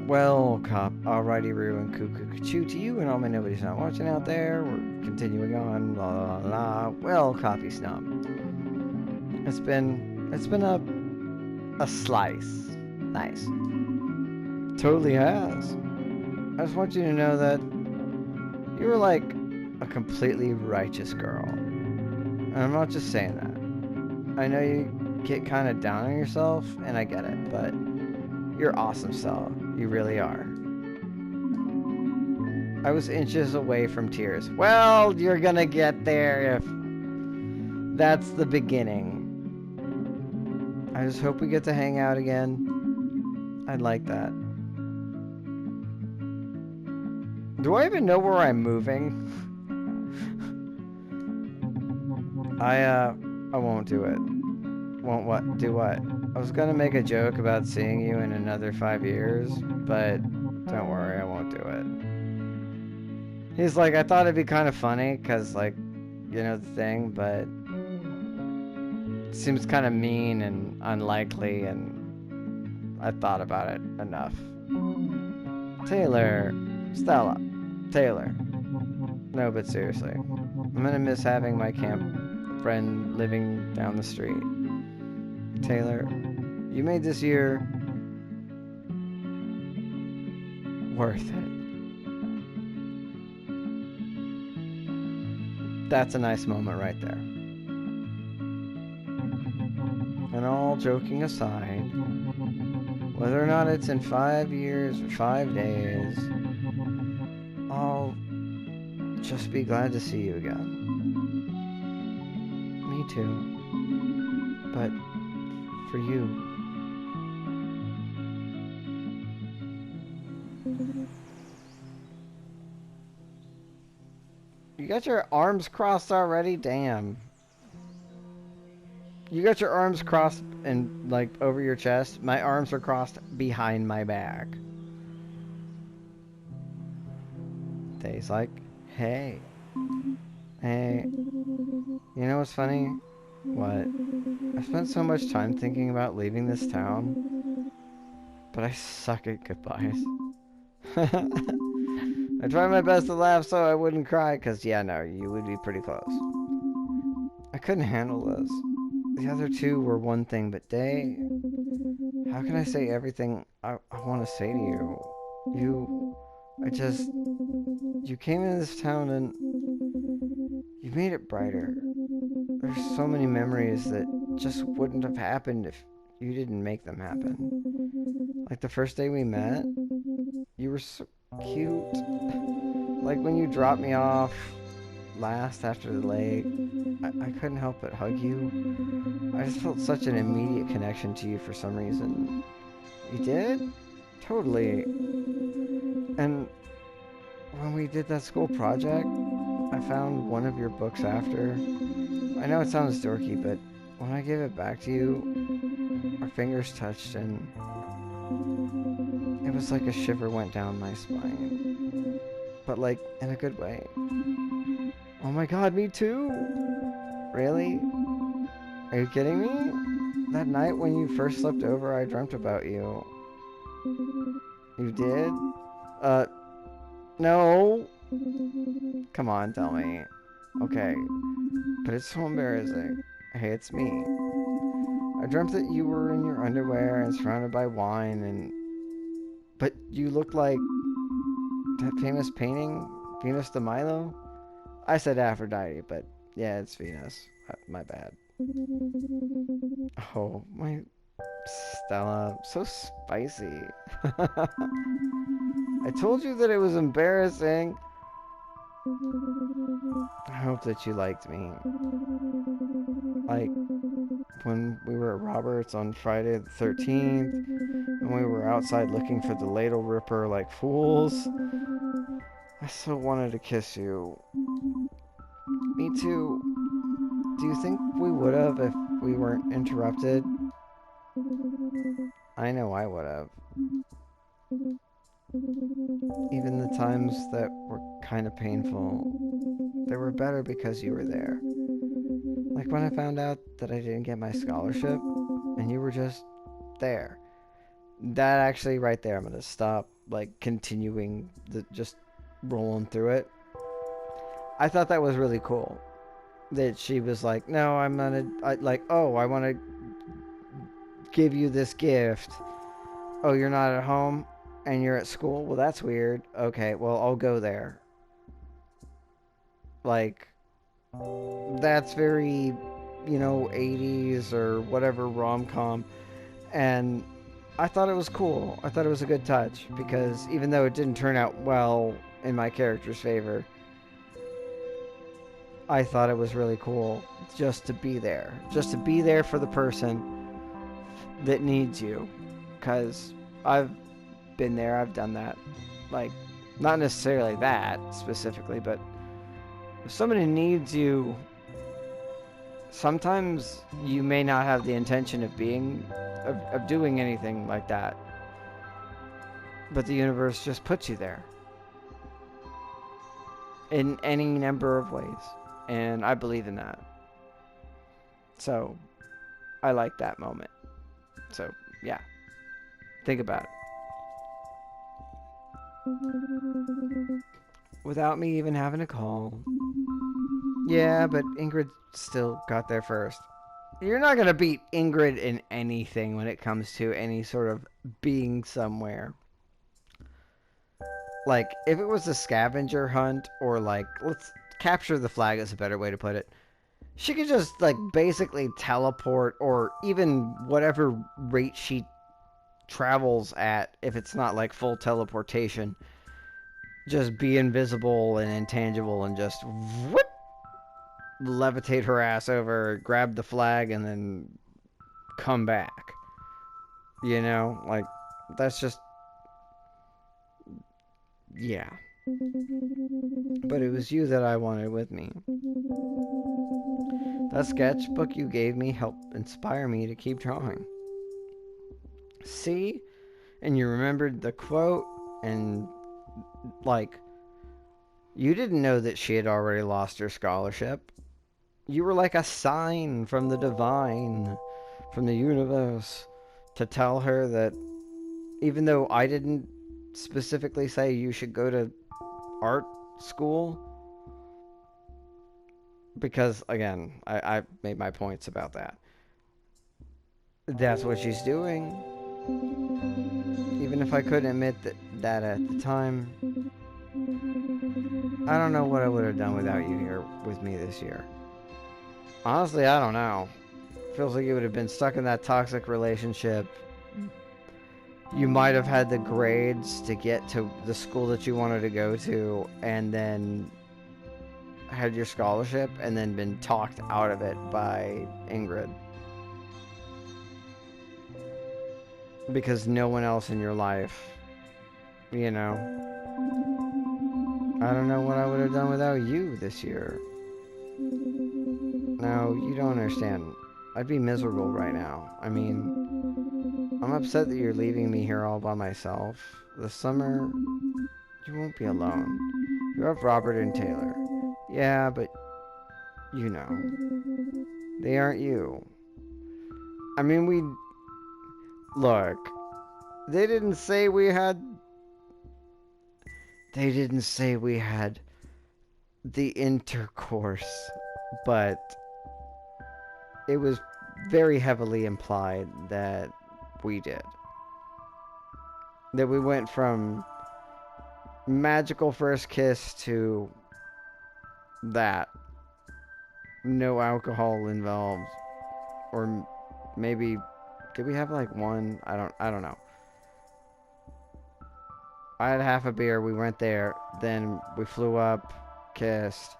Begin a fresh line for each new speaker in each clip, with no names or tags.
Well, cop, alrighty, Ruin Cuckoo to you and all my nobody's not watching out there. We're continuing on, la la la. Well, coffee snob. It's been a slice. Nice. Totally has. I just want you to know that you were like a completely righteous girl. And I'm not just saying that. I know you get kind of down on yourself, and I get it, but you're awesome, Stella. You really are. I was inches away from tears. Well, you're gonna get there if that's the beginning. I just hope we get to hang out again. I'd like that. Do I even know where I'm moving? I won't do it. Won't what? Do what? I was gonna make a joke about seeing you in another 5 years, but don't worry, I won't do it. He's like, I thought it'd be kind of funny, cause like, you know the thing, but it seems kind of mean and unlikely, and I thought about it enough. Taylor, Stella, Taylor. No, but seriously, I'm gonna miss having my camp friend living down the street. Taylor, you made this year worth it. That's a nice moment right there. And all joking aside, whether or not it's in 5 years or 5 days, I'll just be glad to see you again. Me too. But for you. You got your arms crossed already? Damn. You got your arms crossed and like over your chest. My arms are crossed behind my back. Dave's like, hey. Hey. You know what's funny? What? I spent so much time thinking about leaving this town, but I suck at goodbyes. I tried my best to laugh so I wouldn't cry, cause yeah, no, you would be pretty close. I couldn't handle this. The other two were one thing, but they... How can I say everything I want to say to you? You came into this town and you made it brighter. There's so many memories that just wouldn't have happened if you didn't make them happen. Like the first day we met, you were so cute. Like when you dropped me off last after the lake, I couldn't help but hug you. I just felt such an immediate connection to you for some reason. You did? Totally. And when we did that school project, I found one of your books after. I know it sounds dorky, but when I gave it back to you, our fingers touched and it was like a shiver went down my spine. But like, in a good way. Oh my god, me too! Really? Are you kidding me? That night when you first slept over, I dreamt about you. You did? No! Come on, tell me. Okay. But it's so embarrassing. Hey, it's me. I dreamt that you were in your underwear and surrounded by wine and... But you looked like... that famous painting? Venus de Milo? I said Aphrodite, but yeah, it's Venus. My bad. Oh, my... Stella, so spicy. I told you that it was embarrassing. I hope that you liked me. Like, when we were at Robert's on Friday the 13th, and we were outside looking for the ladle ripper like fools. I so wanted to kiss you. Me too. Do you think we would have if we weren't interrupted? I know I would have. Even the times that were kind of painful, they were better because you were there. Like when I found out that I didn't get my scholarship, and you were just there. That actually, right there, I'm gonna stop like continuing just rolling through it. I thought that was really cool. That she was like, no, I'm gonna, I want to give you this gift. Oh, you're not at home and you're at school? Well, that's weird. Okay, well, I'll go there. Like, that's very, 80s or whatever rom-com. And I thought it was cool. I thought it was a good touch because even though it didn't turn out well in my character's favor, I thought it was really cool just to be there. Just to be there for the person that needs you. Because I've been there, I've done that. Like, not necessarily that specifically, but if somebody needs you, sometimes you may not have the intention of doing anything like that. But the universe just puts you there. In any number of ways. And I believe in that. So, I like that moment. So, yeah. Think about it. Without me even having to call. Yeah, but Ingrid still got there first. You're not going to beat Ingrid in anything when it comes to any sort of being somewhere. Like, if it was a scavenger hunt, or like, let's capture the flag is a better way to put it. She could just, like, basically teleport, or even whatever rate she travels at, if it's not, like, full teleportation. Just be invisible and intangible and just whoop, levitate her ass over, grab the flag, and then come back. You know? Like, that's just... yeah. But it was you that I wanted with me. That sketchbook you gave me helped inspire me to keep drawing. See? And you remembered the quote, and, like, you didn't know that she had already lost her scholarship. You were like a sign from the divine, from the universe, to tell her that even though I didn't specifically say you should go to art school, because, again, I made my points about that. That's what she's doing. Even if I couldn't admit that at the time, I don't know what I would have done without you here with me this year. Honestly, I don't know. Feels like you would have been stuck in that toxic relationship. You might have had the grades to get to the school that you wanted to go to, and then had your scholarship, and then been talked out of it by Ingrid. Because no one else in your life, you know. I don't know what I would have done without you this year. No, you don't understand. I'd be miserable right now. I mean, I'm upset that you're leaving me here all by myself. This summer, you won't be alone. You have Robert and Taylor. Yeah, but, you know, they aren't you. I mean, look, they didn't say we had the intercourse, but it was very heavily implied that we did. That we went from magical first kiss to that. No alcohol involved. Or maybe, did we have like one? I don't know. I had half a beer, we went there, then we flew up, kissed,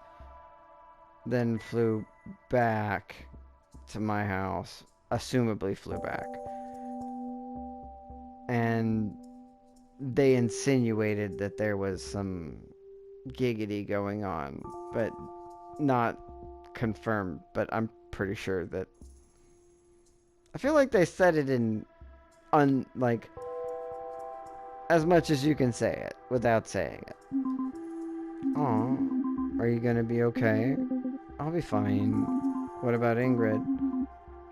then flew back to my house, assumably flew back. And they insinuated that there was some giggity going on, but not confirmed, but I'm pretty sure that... I feel like they said it in, like, as much as you can say it, without saying it. Aw, are you gonna be okay? I'll be fine. What about Ingrid?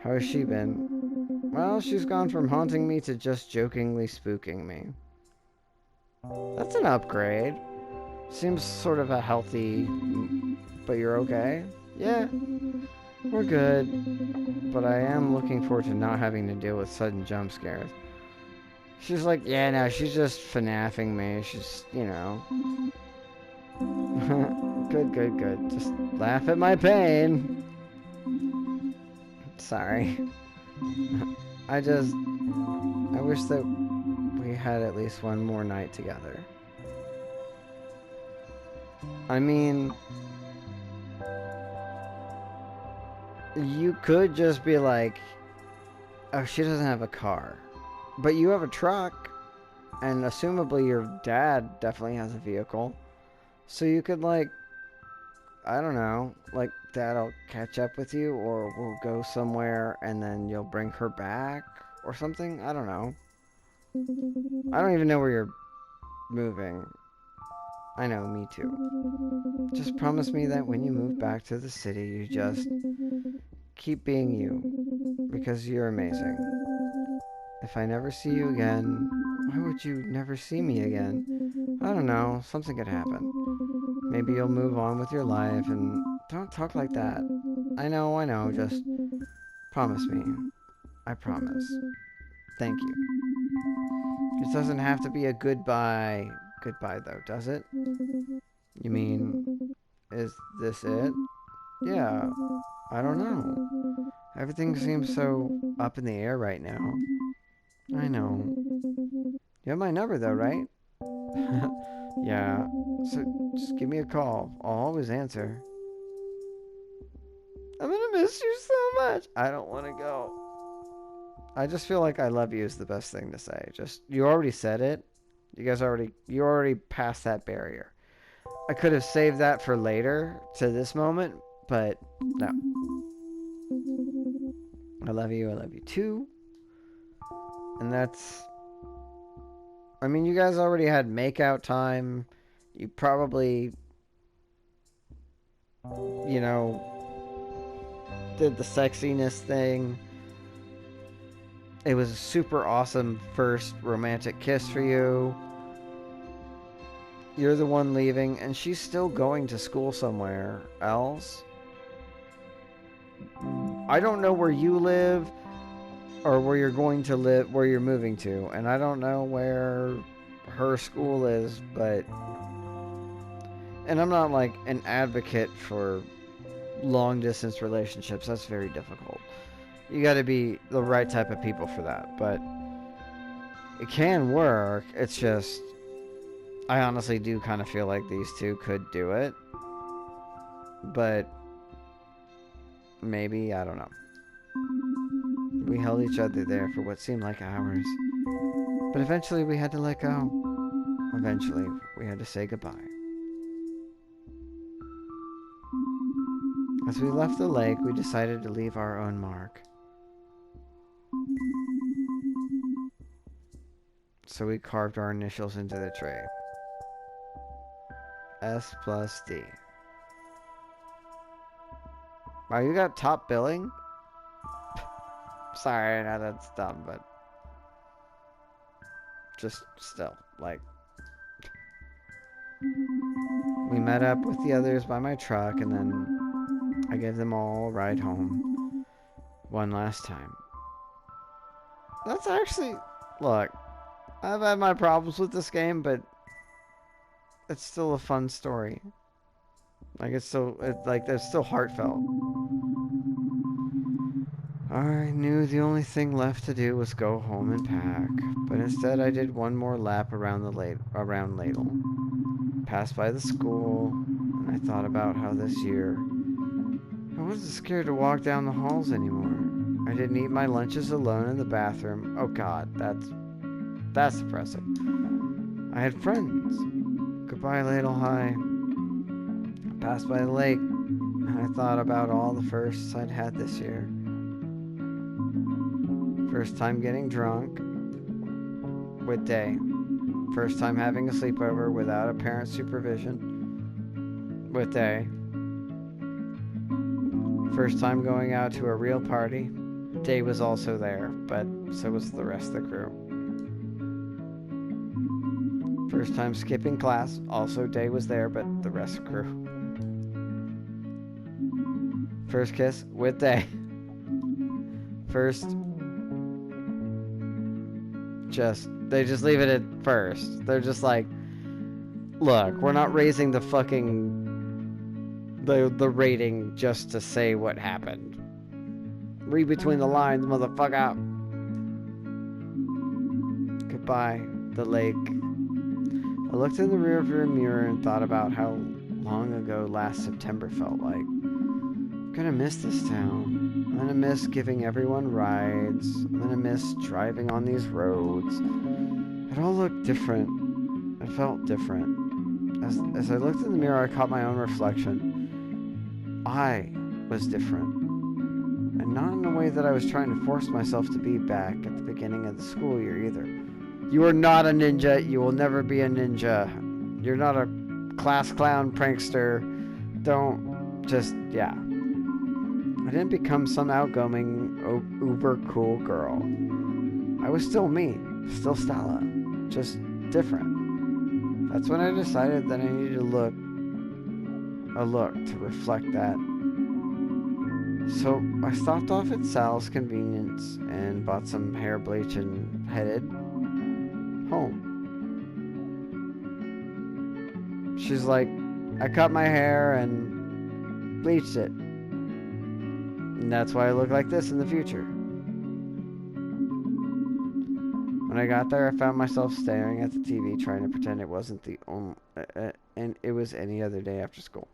How has she been? Well, she's gone from haunting me to just jokingly spooking me. That's an upgrade. Seems sort of a healthy, but you're okay? Yeah, we're good. But I am looking forward to not having to deal with sudden jump scares. She's like, yeah, no, she's just FNAFing me. She's, you know. Good, good, good. Just laugh at my pain. Sorry. I wish that we had at least one more night together. I mean, you could just be like, oh, she doesn't have a car. But you have a truck, and assumably your dad definitely has a vehicle. So you could, like, I don't know, like, Dad'll catch up with you, or we'll go somewhere, and then you'll bring her back, or something? I don't know. I don't even know where you're moving. I know, me too. Just promise me that when you move back to the city, you just keep being you, because you're amazing. If I never see you again, why would you never see me again? I don't know, something could happen. Maybe you'll move on with your life, and don't talk like that. I know, just promise me. I promise. Thank you. It doesn't have to be a goodbye though, does it? You mean, is this it? Yeah, I don't know. Everything seems so up in the air right now. I know. You have my number though, right? Yeah. So just give me a call. I'll always answer. I'm gonna miss you so much. I don't want to go. I just feel like I love you is the best thing to say. Just, you already said it. You already passed that barrier. I could have saved that for later to this moment, but no. I love you too. And that's, I mean, you guys already had makeout time. You probably, you know, did the sexiness thing. It was a super awesome first romantic kiss for you. You're the one leaving, and she's still going to school somewhere else. I don't know where you live, or where you're going to live, where you're moving to, and I don't know where her school is, but... And I'm not, like, an advocate for long-distance relationships. That's very difficult. You gotta be the right type of people for that, but it can work. It's just, I honestly do kind of feel like these two could do it, but maybe, I don't know. We held each other there for what seemed like hours, but eventually we had to let go. Eventually, we had to say goodbye. As we left the lake, we decided to leave our own mark. So we carved our initials into the tray. S+D. Wow, you got top billing? Sorry, I know that's dumb, but... just still, like... We met up with the others by my truck, and then I gave them all a ride home. One last time. That's actually... Look, I've had my problems with this game, but it's still a fun story. Like, it's still heartfelt. I knew the only thing left to do was go home and pack, but instead I did one more lap around Ladle. Passed by the school, and I thought about how this year I wasn't scared to walk down the halls anymore. I didn't eat my lunches alone in the bathroom. Oh God, that's depressing. I had friends. Goodbye, Ladle High. I passed by the lake, and I thought about all the firsts I'd had this year. First time getting drunk with Day. First time having a sleepover without a parent's supervision with Day. First time going out to a real party. Day was also there, but so was the rest of the crew. First time skipping class. Also, Day was there, but the rest crew. First kiss with Day. First. They just leave it at first. They're just like, look, we're not raising the fucking. The rating just to say what happened. Read between the lines, motherfucker. Goodbye, the lake. I looked in the rearview mirror and thought about how long ago last September felt like. I'm gonna miss this town. I'm gonna miss giving everyone rides. I'm gonna miss driving on these roads. It all looked different. It felt different. As I looked in the mirror, I caught my own reflection. I was different. And not in a way that I was trying to force myself to be back at the beginning of the school year either. You are not a ninja. You will never be a ninja. You're not a class clown prankster. Don't just, yeah. I didn't become some outgoing, uber cool girl. I was still me. Still Stella. Just different. That's when I decided that I needed a look to reflect that. So I stopped off at Sal's Convenience and bought some hair bleach and headed home. She's like, I cut my hair and bleached it. And that's why I look like this in the future. When I got there, I found myself staring at the TV, trying to pretend it wasn't the only, and it was any other day after school.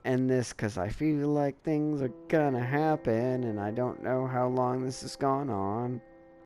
End this because I feel like things are gonna happen, and I don't know how long this has gone on.